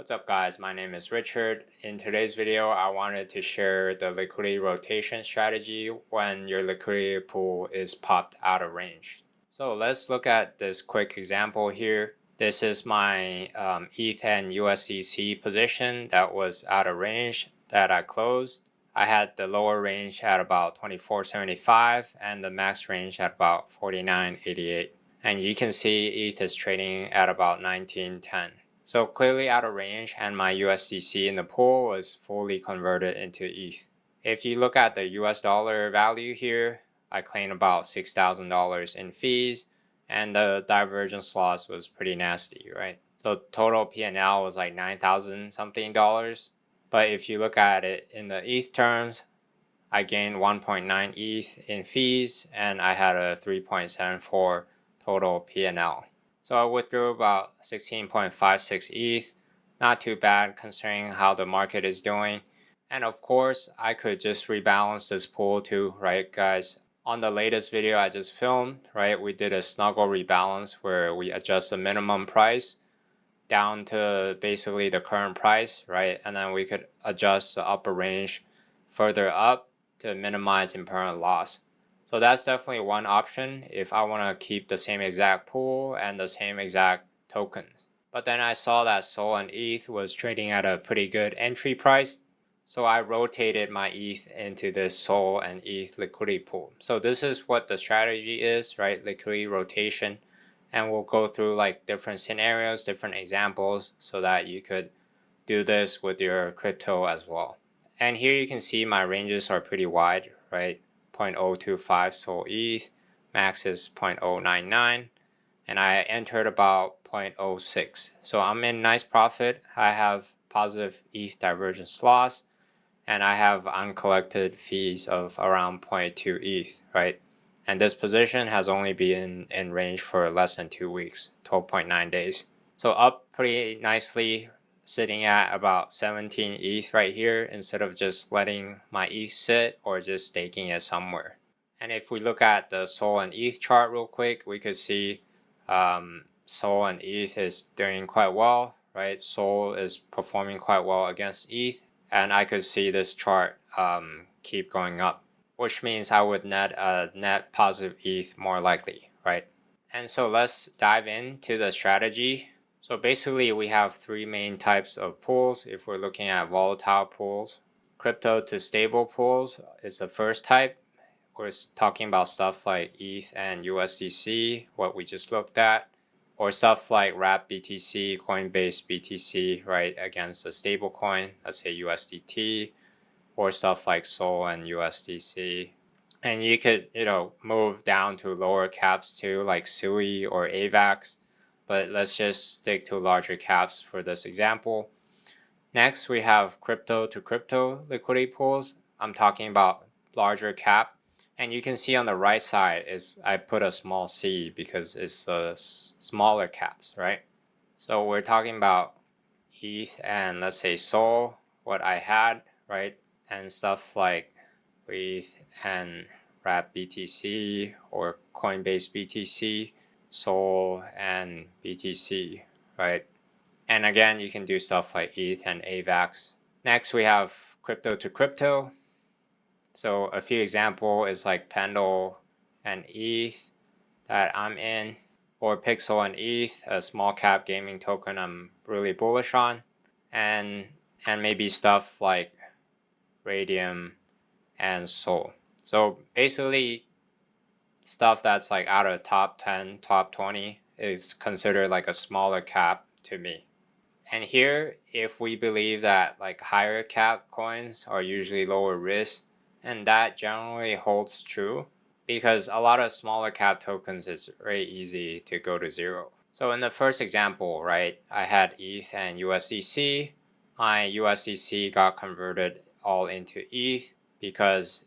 What's up guys, my name is Richard. In today's video, I wanted to share the liquidity rotation strategy when your liquidity pool is popped out of range. So let's look at this quick example here. This is my ETH and USDC position that was out of range that I closed. I had the lower range at about 24.75 and the max range at about 49.88. And you can see ETH is trading at about 19.10. So clearly out of range, and my USDC in the pool was fully converted into ETH. If you look at the US dollar value here, I claimed about $6,000 in fees, and the divergence loss was pretty nasty, right? So total P&L was like 9,000 something dollars. But if you look at it in the ETH terms, I gained 1.9 ETH in fees, and I had a 3.74 total P&L. So I withdrew about 16.56 ETH. Not too bad considering how the market is doing. And of course, I could just rebalance this pool too, right guys? On the latest video I just filmed, right, we did a snuggle rebalance where we adjust the minimum price down to basically the current price, right? And then we could adjust the upper range further up to minimize impermanent loss. So that's definitely one option if I want to keep the same exact pool and the same exact tokens. But then I saw that SOL and ETH was trading at a pretty good entry price. So I rotated my ETH into this SOL and ETH liquidity pool. So this is what the strategy is, right? Liquidity rotation. And we'll go through like different scenarios, different examples so that you could do this with your crypto as well. And here you can see my ranges are pretty wide, right? 0.025 SOL ETH, max is 0.099, and I entered about 0.06. So I'm in nice profit. I have positive ETH divergence loss, and I have uncollected fees of around 0.2 ETH, right? And this position has only been in range for less than 2 weeks, 12.9 days. So up pretty nicely, sitting at about 17 ETH right here instead of just letting my ETH sit or just staking it somewhere. And if we look at the SOL and ETH chart real quick, we could see SOL and ETH is doing quite well, right? SOL is performing quite well against ETH, and I could see this chart keep going up, which means I would net a net positive ETH more likely, right? And so let's dive into the strategy. So basically we have three main types of pools if we're looking at volatile pools. Crypto to stable pools is the first type. We're talking about stuff like ETH and USDC, what we just looked at, or stuff like wrap BTC, Coinbase BTC, right, against a stable coin, let's say USDT, or stuff like SOL and USDC. And you could, move down to lower caps too, like SUI or AVAX. But let's just stick to larger caps for this example. Next, we have crypto to crypto liquidity pools. I'm talking about larger cap. And you can see on the right side is I put a small c because it's the smaller caps, right? So we're talking about ETH and let's say SOL, what I had, right? And stuff like ETH and wrap BTC or Coinbase BTC. SOL and BTC, right? And again, you can do stuff like ETH and AVAX. Next, we have crypto to crypto. So a few examples is like Pendle and ETH that I'm in, or Pixel and ETH, a small cap gaming token I'm really bullish on, and maybe stuff like Radium and SOL. So basically, stuff that's like out of top 10, top 20 is considered like a smaller cap to me. And here, if we believe that like higher cap coins are usually lower risk, and that generally holds true because a lot of smaller cap tokens is very easy to go to zero. So in the first example, right, I had ETH and USDC. My USDC got converted all into ETH because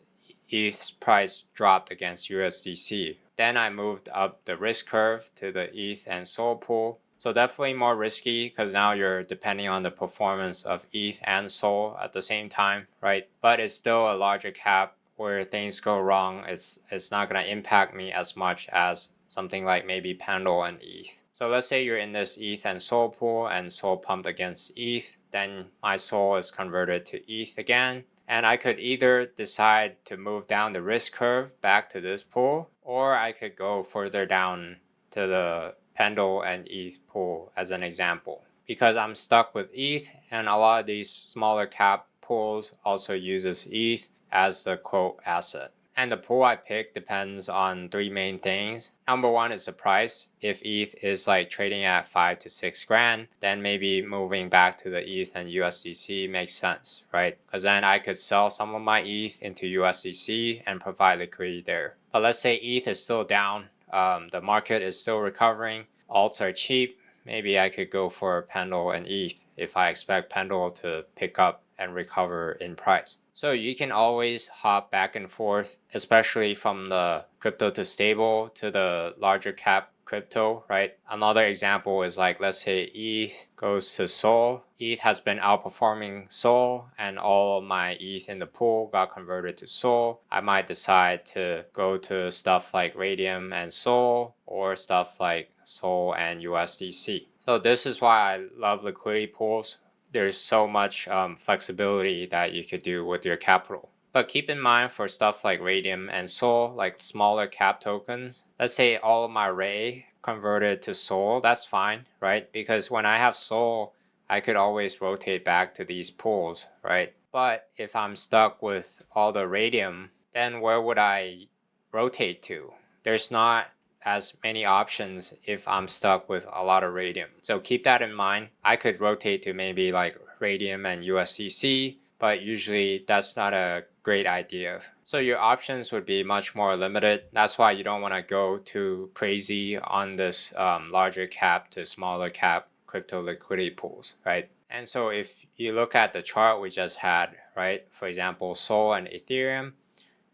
ETH's price dropped against USDC. Then I moved up the risk curve to the ETH and SOL pool. So definitely more risky because now you're depending on the performance of ETH and SOL at the same time, right? But it's still a larger cap where things go wrong. It's not going to impact me as much as something like maybe Pendle and ETH. So let's say you're in this ETH and SOL pool and SOL pumped against ETH, then my SOL is converted to ETH again. And I could either decide to move down the risk curve back to this pool, or I could go further down to the Pendle and ETH pool as an example. Because I'm stuck with ETH, and a lot of these smaller cap pools also uses ETH as the quote asset. And the pool I pick depends on three main things. Number one is the price. If ETH is like trading at 5 to 6 grand, then maybe moving back to the ETH and USDC makes sense, right? Because then I could sell some of my ETH into USDC and provide liquidity there. But let's say ETH is still down, the market is still recovering, alts are cheap, maybe I could go for Pendle and ETH if I expect Pendle to pick up and recover in price. So you can always hop back and forth, especially from the crypto to stable to the larger cap crypto, right? Another example is like, let's say ETH goes to SOL. ETH has been outperforming SOL and all of my ETH in the pool got converted to SOL. I might decide to go to stuff like Radium and SOL or stuff like SOL and USDC. So this is why I love liquidity pools. There's so much flexibility that you could do with your capital. But keep in mind for stuff like Radium and SOL, like smaller cap tokens, let's say all of my Ray converted to SOL, that's fine, right? Because when I have SOL, I could always rotate back to these pools, right? But if I'm stuck with all the Radium, then where would I rotate to? There's not as many options if I'm stuck with a lot of Radium. So keep that in mind. I could rotate to maybe like Radium and USDC, but usually that's not a great idea. So your options would be much more limited. That's why you don't want to go too crazy on this larger cap to smaller cap crypto liquidity pools, right? And so if you look at the chart we just had, right? For example, SOL and Ethereum.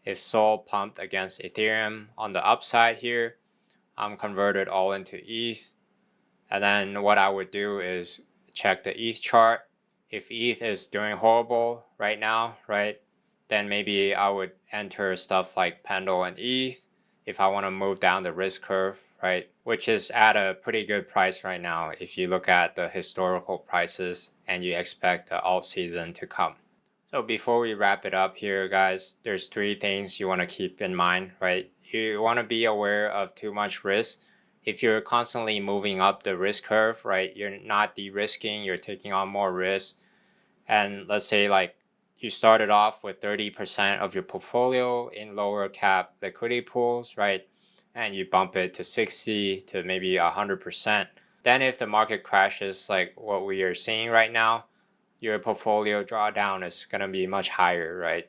If SOL pumped against Ethereum on the upside here, I'm converted all into ETH. And then what I would do is check the ETH chart. If ETH is doing horrible right now, right, then maybe I would enter stuff like Pendle and ETH if I want to move down the risk curve, right, which is at a pretty good price right now if you look at the historical prices and you expect the alt season to come. So before we wrap it up here, guys, there's three things you want to keep in mind, right? You want to be aware of too much risk. If you're constantly moving up the risk curve, right, you're not de-risking, you're taking on more risk. And let's say like you started off with 30% of your portfolio in lower cap liquidity pools, right? And you bump it to 60 to maybe 100%. Then if the market crashes like what we are seeing right now, your portfolio drawdown is going to be much higher, right?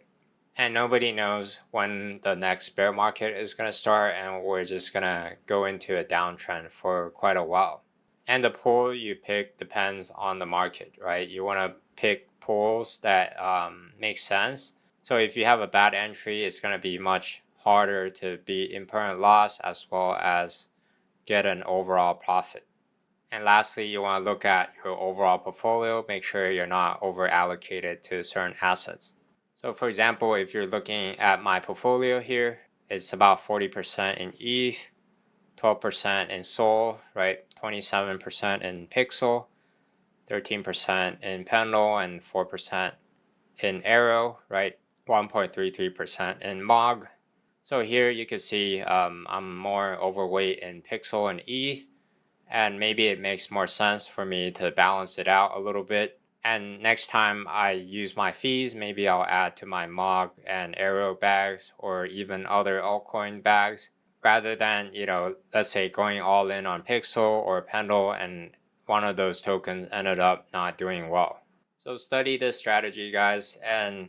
And nobody knows when the next bear market is going to start, and we're just going to go into a downtrend for quite a while. And the pool you pick depends on the market, right? You want to pick pools that make sense. So if you have a bad entry, it's going to be much harder to beat in permanent loss as well as get an overall profit. And lastly, you want to look at your overall portfolio, make sure you're not over allocated to certain assets. So for example, if you're looking at my portfolio here, it's about 40% in ETH, 12% in SOL, right? 27% in Pixel, 13% in Pendle, and 4% in Arrow, right? 1.33% in MOG. So here you can see I'm more overweight in Pixel and ETH, and maybe it makes more sense for me to balance it out a little bit. And next time I use my fees, maybe I'll add to my MOG and Arrow bags or even other altcoin bags rather than, let's say going all in on Pixel or Pendle and one of those tokens ended up not doing well. So study this strategy, guys, and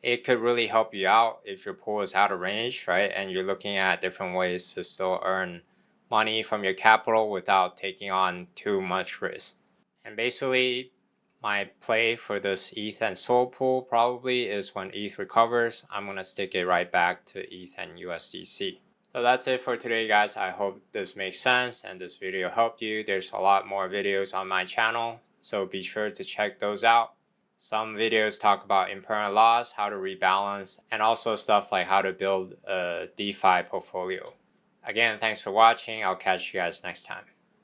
it could really help you out if your pool is out of range, right? And you're looking at different ways to still earn money from your capital without taking on too much risk. And basically, my play for this ETH and SOL pool probably is when ETH recovers, I'm going to stick it right back to ETH and USDC. So that's it for today, guys. I hope this makes sense and this video helped you. There's a lot more videos on my channel, so be sure to check those out. Some videos talk about impermanent loss, how to rebalance, and also stuff like how to build a DeFi portfolio. Again, thanks for watching. I'll catch you guys next time.